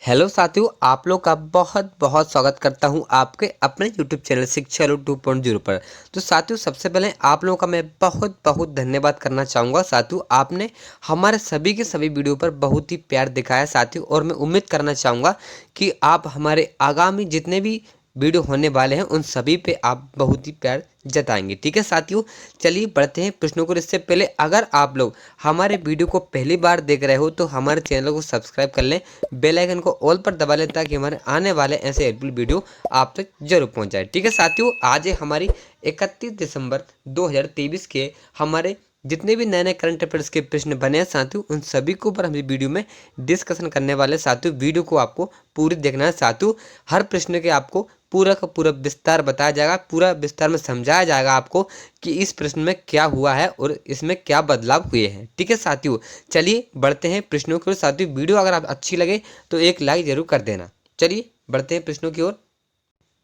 Hello साथियों, आप लोग का बहुत बहुत स्वागत करता हूं आपके अपने यूट्यूब चैनल शिक्षा 2.0 पर। तो साथियों, सबसे पहले आप लोगों का मैं बहुत बहुत धन्यवाद करना चाहूँगा। साथियों, आपने हमारे सभी के सभी वीडियो पर बहुत ही प्यार दिखाया साथियों, और मैं उम्मीद करना चाहूँगा कि आप हमारे आगामी जितने भी वीडियो होने वाले हैं उन सभी पे आप बहुत ही प्यार जताएंगे। ठीक है साथियों, चलिए बढ़ते हैं प्रश्नों को। इससे पहले अगर आप लोग हमारे वीडियो को पहली बार देख रहे हो तो हमारे चैनल को सब्सक्राइब कर लें, बेल आइकन को ऑल पर दबा लें ताकि हमारे आने वाले ऐसे हेल्पफुल वीडियो आप तक जरूर पहुंच जाए। ठीक है साथियों, आज है हमारी 31 दिसंबर 2023 के हमारे जितने भी नए नए करंट अफेयर्स के प्रश्न बने हैं साथियों, उन सभी के ऊपर हम इस वीडियो में डिस्कशन करने वाले साथियों। वीडियो को आपको पूरी देखना है साथियों। हर प्रश्न के आपको पूरा का पूरा विस्तार बताया जाएगा, पूरा विस्तार में समझाया जाएगा आपको कि इस प्रश्न में क्या हुआ है और इसमें क्या बदलाव हुए हैं। ठीक है साथियों, चलिए बढ़ते हैं प्रश्नों की ओर। साथियों, वीडियो अगर आप अच्छी लगे तो एक लाइक जरूर कर देना। चलिए बढ़ते हैं प्रश्नों की ओर।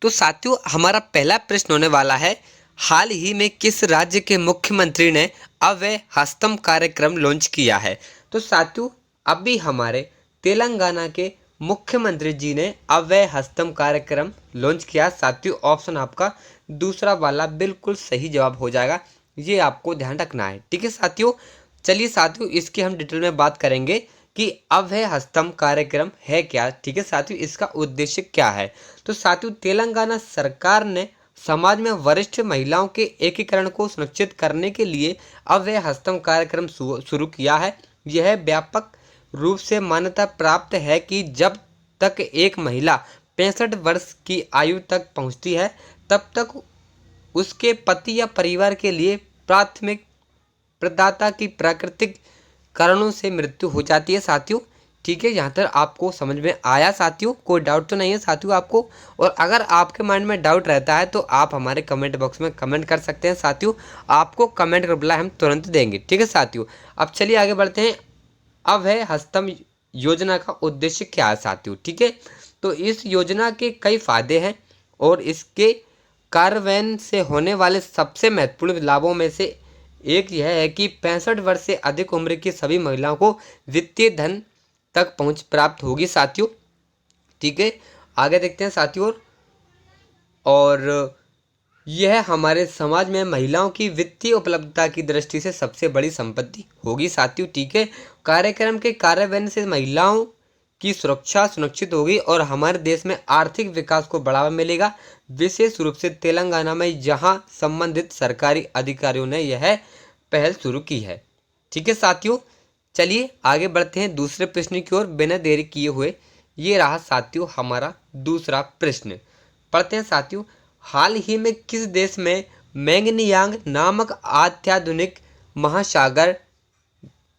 तो साथियों, हमारा पहला प्रश्न होने वाला है, हाल ही में किस राज्य के मुख्यमंत्री ने अव्यय हस्तम कार्यक्रम लॉन्च किया है? तो साथियों, अभी हमारे तेलंगाना के मुख्यमंत्री जी ने अव्यय हस्तम कार्यक्रम लॉन्च किया। साथियों, ऑप्शन आपका दूसरा वाला बिल्कुल सही जवाब हो जाएगा, ये आपको ध्यान रखना है। ठीक है साथियों, चलिए साथियों, इसकी हम डिटेल में बात करेंगे कि अभय हस्तम कार्यक्रम है क्या। ठीक है साथियों, इसका उद्देश्य क्या है? तो साथियों, तेलंगाना सरकार ने समाज में वरिष्ठ महिलाओं के एकीकरण को सुनिश्चित करने के लिए अभय हस्तम कार्यक्रम शुरू किया है। यह व्यापक रूप से मान्यता प्राप्त है कि जब तक एक महिला 65 वर्ष की आयु तक पहुंचती है तब तक उसके पति या परिवार के लिए प्राथमिक प्रदाता की प्राकृतिक कारणों से मृत्यु हो जाती है साथियों। ठीक है, यहाँ तक आपको समझ में आया साथियों? कोई डाउट तो नहीं है साथियों आपको? और अगर आपके माइंड में डाउट रहता है तो आप हमारे कमेंट बॉक्स में कमेंट कर सकते हैं साथियों। आपको कमेंट का रिप्लाई हम तुरंत देंगे। ठीक है साथियों, अब चलिए आगे बढ़ते हैं। अब है हस्तम योजना का उद्देश्य क्या है साथियों? ठीक है, तो इस योजना के कई फायदे हैं और इसके कार्यान्वयन से होने वाले सबसे महत्वपूर्ण लाभों में से एक यह है कि 65 वर्ष से अधिक उम्र की सभी महिलाओं को वित्तीय धन तक पहुंच प्राप्त होगी साथियों। ठीक है, आगे देखते हैं साथियों। और यह हमारे समाज में महिलाओं की वित्तीय उपलब्धता की दृष्टि से सबसे बड़ी संपत्ति होगी साथियों। ठीक है, कार्यक्रम के कार्यान्वयन से महिलाओं की सुरक्षा सुनिश्चित होगी और हमारे देश में आर्थिक विकास को बढ़ावा मिलेगा, विशेष रूप से तेलंगाना में जहां संबंधित सरकारी अधिकारियों ने यह पहल शुरू की है। ठीक है साथियों, चलिए आगे बढ़ते हैं दूसरे प्रश्न की ओर बिना देरी किए हुए। ये रहा साथियों हमारा दूसरा प्रश्न, पढ़ते हैं साथियों। हाल ही में किस देश में मैंगनियांग नामक अत्याधुनिक महासागर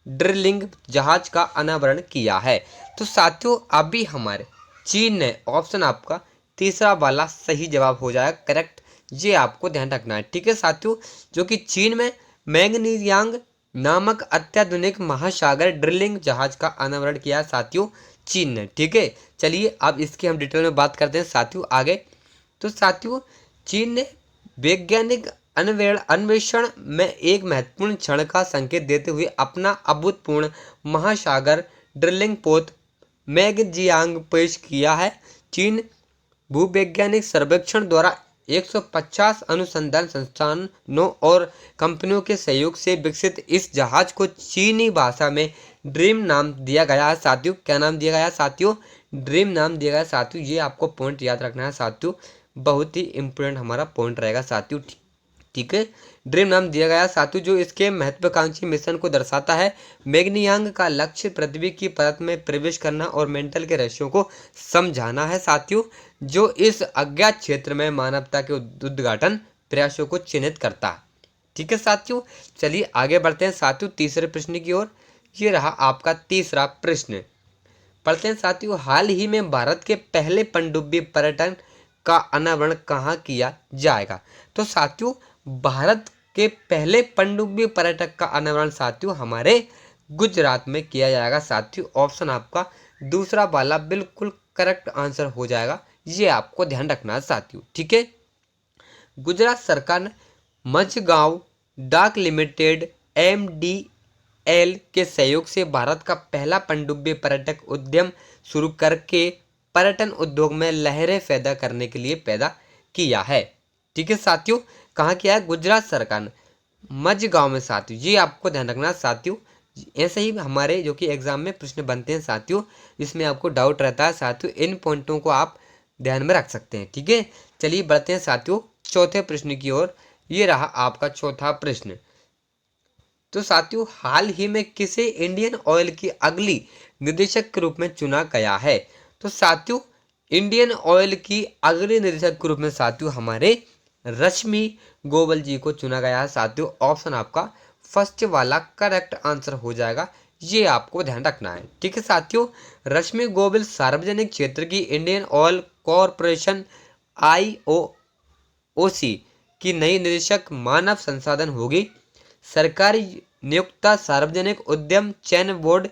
ड्रिलिंग जहाज का अनावरण किया है? तो साथियों, अभी हमारे चीन ने, ऑप्शन आपका तीसरा वाला सही जवाब हो जाएगा करेक्ट, ये आपको ध्यान रखना है। ठीक है साथियों, जो कि चीन में मैंगनीयांग नामक अत्याधुनिक महासागर ड्रिलिंग जहाज का अनावरण किया साथियों, चीन ने। ठीक है, चलिए अब इसकी हम डिटेल में बात करते हैं साथियों आगे। तो साथियों, चीन ने वैज्ञानिक अन्वेषण में एक महत्वपूर्ण क्षण का संकेत देते हुए अपना अभूतपूर्व महासागर ड्रिलिंग पोत मैगजियांग पेश किया है। चीन भूवैज्ञानिक सर्वेक्षण द्वारा 150 अनुसंधान संस्थानों और कंपनियों के सहयोग से विकसित इस जहाज को चीनी भाषा में ड्रीम नाम दिया गया है साथियों। क्या नाम दिया गया है साथियों? ड्रीम नाम दिया गया साथियों। ये आपको पॉइंट याद रखना है साथियों, बहुत ही इंपॉर्टेंट हमारा पॉइंट रहेगा साथियों। ठीक है, ड्रीम नाम दिया गया साथियों, जो इसके महत्वाकांक्षी मिशन को दर्शाता है। मैग्नियांग का लक्ष्य पृथ्वी की परत में प्रवेश करना और मेंटल के रहस्यों को समझाना है साथियों, जो इस अज्ञात क्षेत्र में मानवता के उद्घाटन प्रयासों को चिन्हित करता है। ठीक है साथियों, चलिए आगे बढ़ते हैं साथियों तीसरे प्रश्न की ओर। ये रहा आपका तीसरा प्रश्न, पढ़ते हैं साथियों। हाल ही में भारत के पहले पनडुब्बी पर्यटन का अनावरण कहाँ किया जाएगा? तो साथियों, भारत के पहले पनडुब्बी पर्यटक का अनावरण साथियों हमारे गुजरात में किया जाएगा साथियों। ऑप्शन आपका दूसरा वाला बिल्कुल करेक्ट आंसर हो जाएगा, ये आपको ध्यान रखना है साथियों। ठीक है, गुजरात सरकार ने मझगांव डाक लिमिटेड MD एल के सहयोग से भारत का पहला पनडुब्बी पर्यटक उद्यम शुरू करके पर्यटन उद्योग में लहरें पैदा करने के लिए पैदा किया है। ठीक है साथियों, कहाँ किया है? गुजरात सरकार ने, मझगांव में साथियों, ये आपको ध्यान रखना साथियों। ऐसे ही हमारे जो कि एग्जाम में प्रश्न बनते हैं साथियों, इसमें आपको डाउट रहता है साथियों, इन पॉइंटों को आप ध्यान में रख सकते हैं। ठीक है, चलिए बढ़ते हैं साथियों चौथे प्रश्न की ओर। ये रहा आपका चौथा प्रश्न। तो साथियों, हाल ही में किसे इंडियन ऑयल की अगली निदेशक के रूप में चुना गया है? तो साथियों, इंडियन ऑयल की अगली निदेशक के रूप में साथियों हमारे रश्मि गोयल जी को चुना गया है साथियों। ऑप्शन आपका फर्स्ट वाला करेक्ट आंसर हो जाएगा, ये आपको ध्यान रखना है। ठीक है साथियों, रश्मि गोयल सार्वजनिक क्षेत्र की इंडियन ऑयल कॉरपोरेशन IOC की नई निदेशक मानव संसाधन होगी। सरकारी नियोक्ता सार्वजनिक उद्यम चयन बोर्ड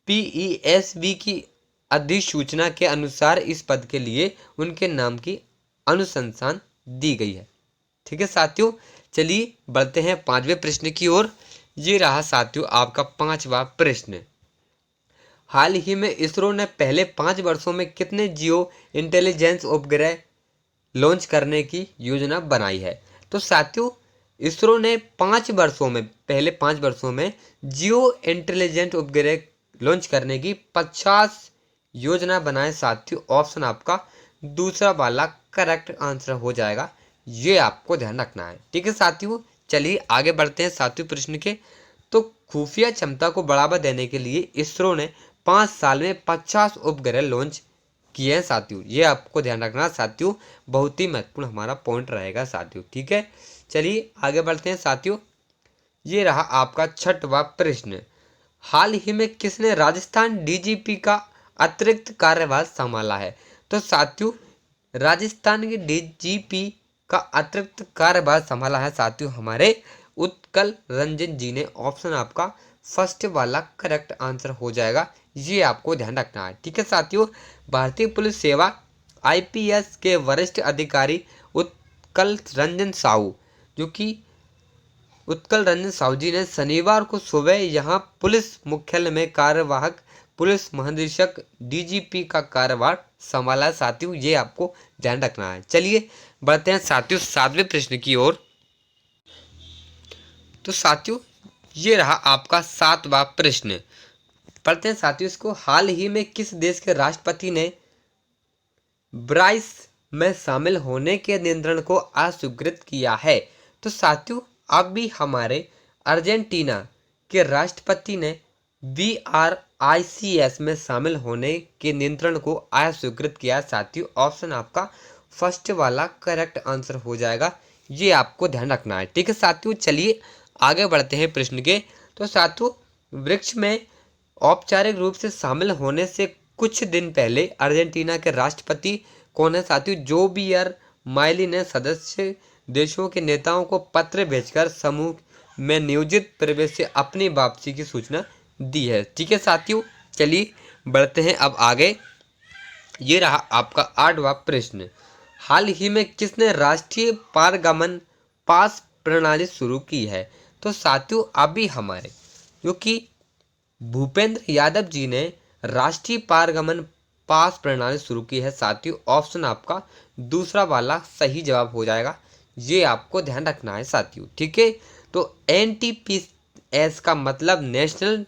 PESB की अधिसूचना के अनुसार इस पद के लिए उनके नाम की अनुशंसा दी गई है। ठीक है साथियों, चलिए बढ़ते हैं पांचवें प्रश्न की ओर। ये रहा साथियों आपका पांचवा प्रश्न। हाल ही में इसरो ने पहले 5 वर्षों में कितने जियो इंटेलिजेंस उपग्रह लॉन्च करने की योजना बनाई है? तो साथियों, इसरो ने 5 वर्षों में, पहले 5 वर्षों में जियो इंटेलिजेंट उपग्रह लॉन्च करने की 50 योजना बनाए साथियों। ऑप्शन आपका दूसरा वाला करेक्ट आंसर हो जाएगा, ये आपको ध्यान रखना है। ठीक है साथियों, चलिए आगे बढ़ते हैं साथियों प्रश्न के। तो खुफिया क्षमता को बढ़ावा देने के लिए इसरो ने 5 साल में 50 उपग्रह लॉन्च किए हैं साथियों, ये आपको ध्यान रखना साथियों, बहुत ही महत्वपूर्ण हमारा पॉइंट रहेगा साथियों। ठीक है, चलिए आगे बढ़ते हैं साथियों। ये रहा आपका छठवां प्रश्न। हाल ही में किसने राजस्थान DGP का अतिरिक्त कार्यभार संभाला है? तो साथियों, राजस्थान के DGP का अतिरिक्त कार्यभार संभाला है साथियों हमारे उत्कल रंजन जी ने। ऑप्शन आपका फर्स्ट वाला करेक्ट आंसर हो जाएगा, ये आपको ध्यान रखना है। ठीक है साथियों, भारतीय पुलिस सेवा IPS के वरिष्ठ अधिकारी उत्कल रंजन साहू, जो कि उत्कल रंजन साहू जी ने शनिवार को सुबह यहां पुलिस मुख्यालय में कार्यवाहक पुलिस महानिदेशक DGP का कार्यभार संभाला साथियों, ये आपको ध्यान रखना है। चलिए बढ़ते हैं साथियों सातवें प्रश्न की ओर। तो साथियों, ये रहा आपका सातवां प्रश्न। पढ़ते हैं साथियों इसको। हाल ही में किस देश के राष्ट्रपति ने ब्राइस में शामिल होने के नियंत्रण को अस्वीकृत किया है? तो साथियों, अभी हमारे अर्जेंटीना के राष्ट्रपति ने BRICS में शामिल होने के नियंत्रण को अस्वीकृत किया साथियों। ऑप्शन आपका फर्स्ट वाला करेक्ट आंसर हो जाएगा, ये आपको ध्यान रखना है। ठीक है साथियों, चलिए आगे बढ़ते हैं प्रश्न के। तो साथियों, वृक्ष में औपचारिक रूप से शामिल होने से कुछ दिन पहले अर्जेंटीना के राष्ट्रपति कौन है साथियों? जोवियर माइली ने सदस्य देशों के नेताओं को पत्र भेजकर समूह में नियोजित प्रवेश से अपनी वापसी की सूचना दी है। ठीक है साथियों, चलिए बढ़ते हैं अब आगे। ये रहा आपका आठवां प्रश्न। हाल ही में किसने राष्ट्रीय पारगमन पास प्रणाली शुरू की है? तो साथियों, अभी हमारे जो कि भूपेंद्र यादव जी ने राष्ट्रीय पारगमन पास प्रणाली शुरू की है साथियों। ऑप्शन आपका दूसरा वाला सही जवाब हो जाएगा, ये आपको ध्यान रखना है साथियों। ठीक है, तो NTPS का मतलब नेशनल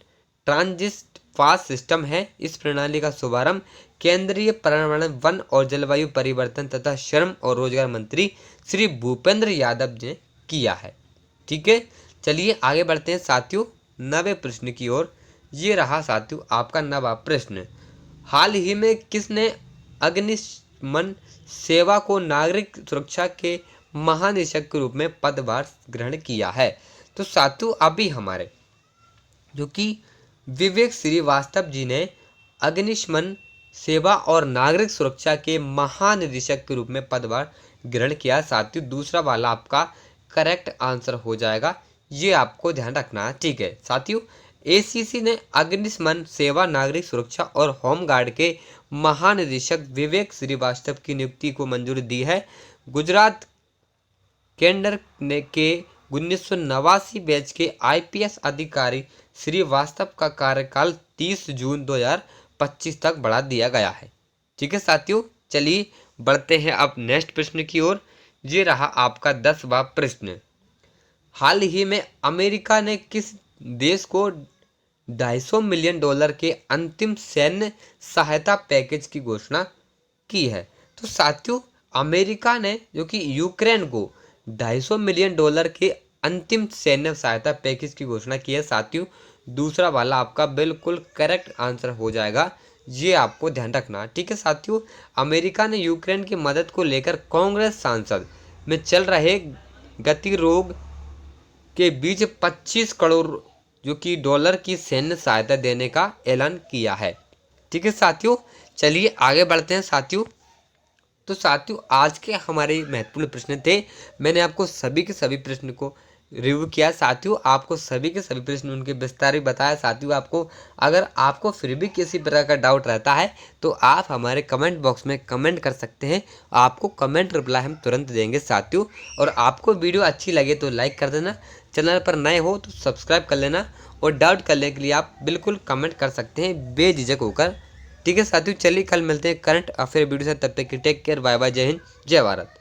ट्रांजिट पास सिस्टम है। इस प्रणाली का शुभारंभ केंद्रीय पर्यावरण, वन और जलवायु परिवर्तन तथा श्रम और रोजगार मंत्री श्री भूपेंद्र यादव ने किया है। ठीक है, चलिए आगे बढ़ते हैं साथियों नवे प्रश्न की ओर। ये रहा साथियों आपका नवा प्रश्न। हाल ही में किसने अग्निशमन सेवा को नागरिक सुरक्षा के महानिदेशक के रूप में पदभार ग्रहण किया है? तो साथियों, अभी हमारे जो कि विवेक श्रीवास्तव जी ने अग्निशमन सेवा और नागरिक सुरक्षा के महानिदेशक के रूप में पदभार ग्रहण किया साथियों। दूसरा वाला आपका करेक्ट आंसर हो जाएगा, ये आपको ध्यान रखना है। ठीक है साथियों, ACC ने अग्निशमन सेवा, नागरिक सुरक्षा और होमगार्ड के महानिदेशक विवेक श्रीवास्तव की नियुक्ति को मंजूरी दी है। गुजरात केंडर ने के 1989 बैच के IPS अधिकारी श्रीवास्तव का कार्यकाल 30 जून 2025 तक बढ़ा दिया गया है। ठीक है साथियों, चलिए बढ़ते हैं अब नेक्स्ट प्रश्न की ओर। ये रहा आपका 10वां प्रश्न। हाल ही में अमेरिका ने किस देश को $250 मिलियन के अंतिम सैन्य सहायता पैकेज की घोषणा की है? तो साथियों, अमेरिका ने जो कि यूक्रेन को $250 मिलियन के अंतिम सैन्य सहायता पैकेज की घोषणा की है। साथियों, दूसरा वाला आपका बिल्कुल करेक्ट आंसर हो जाएगा, ये आपको ध्यान रखना। ठीक है साथियों, अमेरिका ने यूक्रेन की मदद को लेकर कांग्रेस संसद में चल रहे गतिरोध के बीच 25 करोड़ जो कि डॉलर की सैन्य सहायता देने का ऐलान किया है। ठीक है साथियों, चलिए आगे बढ़ते हैं साथियों। तो साथियों, आज के हमारे महत्वपूर्ण प्रश्न थे। मैंने आपको सभी के सभी प्रश्न को रिव्यू किया साथियों, आपको सभी के सभी प्रश्न उनके विस्तार में बताया साथियों। अगर आपको फिर भी किसी प्रकार का डाउट रहता है तो आप हमारे कमेंट बॉक्स में कमेंट कर सकते हैं, आपको कमेंट रिप्लाई हम तुरंत देंगे साथियों। और आपको वीडियो अच्छी लगे तो लाइक कर देना, चैनल पर नए हो तो सब्सक्राइब कर लेना, और डाउट करने के लिए आप बिल्कुल कमेंट कर सकते हैं बेझिझक होकर। ठीक है साथियों, चलिए कल मिलते हैं करंट अफेयर वीडियो से, तब तक की टेक केयर, बाय बाय, जय हिंद, जय भारत।